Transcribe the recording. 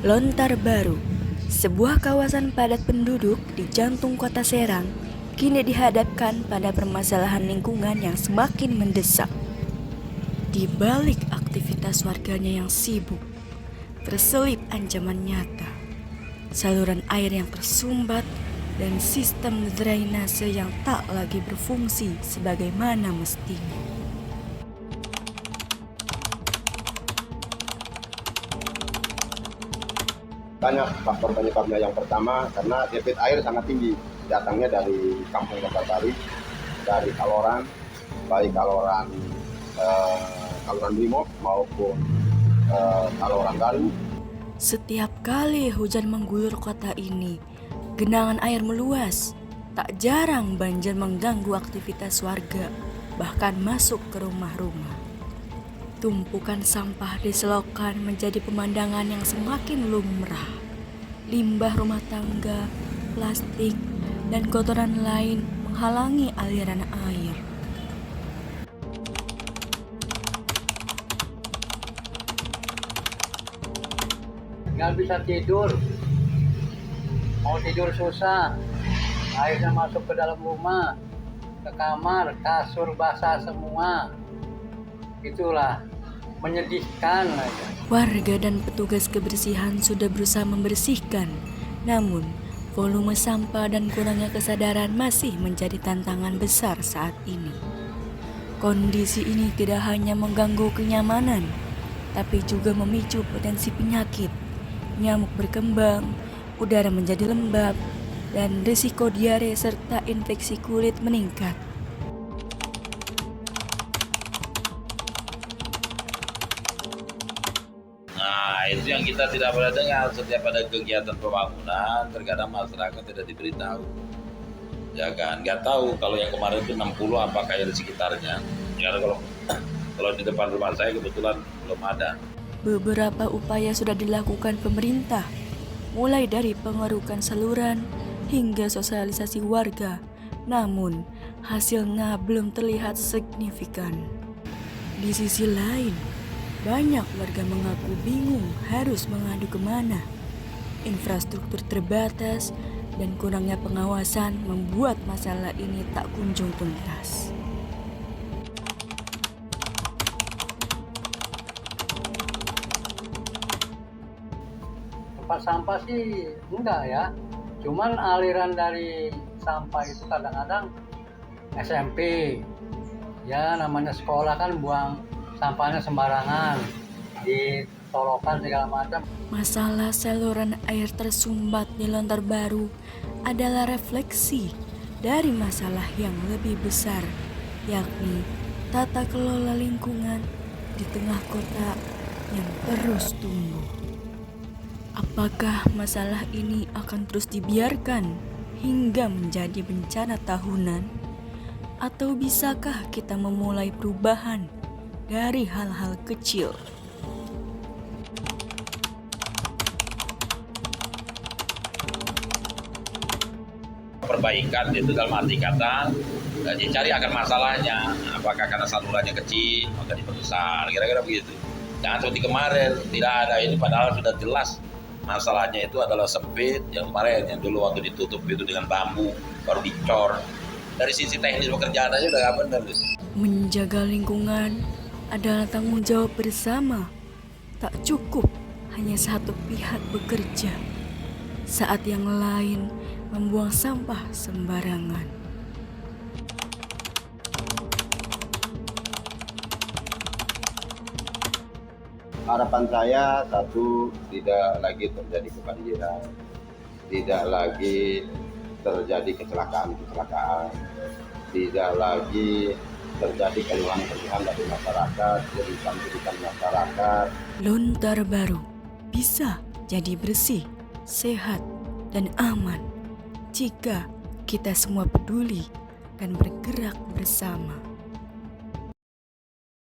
Lontar Baru, sebuah kawasan padat penduduk di jantung kota Serang, kini dihadapkan pada permasalahan lingkungan yang semakin mendesak. Di balik aktivitas warganya yang sibuk, terselip ancaman nyata. Saluran air yang tersumbat dan sistem drainase yang tak lagi berfungsi sebagaimana mestinya. Banyak faktor penyebabnya. Yang pertama karena debit air sangat tinggi, datangnya dari Kampung Lontar Baru, dari Kaloran, baik Kaloran Brimob maupun Kaloran Galuh. Setiap kali hujan mengguyur kota ini, genangan air meluas. Tak jarang banjir mengganggu aktivitas warga, bahkan masuk ke rumah-rumah. Tumpukan sampah di selokan menjadi pemandangan yang semakin lumrah. Limbah rumah tangga, plastik, dan kotoran lain menghalangi aliran air. Nggak bisa tidur, mau tidur susah, airnya masuk ke dalam rumah, ke kamar, kasur basah semua. Itulah menyedihkan aja. Warga dan petugas kebersihan sudah berusaha membersihkan, namun volume sampah dan kurangnya kesadaran masih menjadi tantangan besar saat ini. Kondisi ini tidak hanya mengganggu kenyamanan, tapi juga memicu potensi penyakit. Nyamuk berkembang, udara menjadi lembab, dan risiko diare serta infeksi kulit meningkat. Nah, itu yang kita tidak pernah dengar. Setiap ada kegiatan pembangunan, terkadang masyarakat tidak diberitahu. Ya kan, nggak tahu kalau yang kemarin itu 60 apakah ada di sekitarnya. Karena kalau di depan rumah saya kebetulan belum ada. Beberapa upaya sudah dilakukan pemerintah, mulai dari pengerukan saluran hingga sosialisasi warga. Namun, hasilnya belum terlihat signifikan. Di sisi lain, banyak warga mengaku bingung harus mengadu kemana. Infrastruktur terbatas dan kurangnya pengawasan membuat masalah ini tak kunjung tuntas. Tempat sampah sih enggak ya, cuman aliran dari sampah itu kadang-kadang SMP, ya namanya sekolah kan buang sampahnya sembarangan, di solokan segala macam. Masalah saluran air tersumbat di Lontar Baru adalah refleksi dari masalah yang lebih besar, yakni tata kelola lingkungan di tengah kota yang terus tumbuh. Apakah masalah ini akan terus dibiarkan hingga menjadi bencana tahunan? Atau bisakah kita memulai perubahan dari hal-hal kecil? Perbaikan itu dalam arti kata dicari akar masalahnya. Apakah karena salurannya kecil maka diperbesar, kira-kira begitu. Jangan seperti kemarin tidak ada ini, padahal sudah jelas masalahnya itu adalah sempit. Yang kemarin yang dulu waktu ditutup itu dengan bambu baru dicor. Dari sisi teknis pekerjaan aja udah gak benar. Menjaga lingkungan adalah tanggung jawab bersama. Tak cukup hanya satu pihak bekerja saat yang lain membuang sampah sembarangan. Harapan saya satu, tidak lagi terjadi kebanjiran, tidak lagi terjadi kecelakaan, tidak lagi terjadi keluhan-keluhan dari masyarakat, jeritan-jeritan masyarakat. Lontar Baru bisa jadi bersih, sehat, dan aman jika kita semua peduli dan bergerak bersama.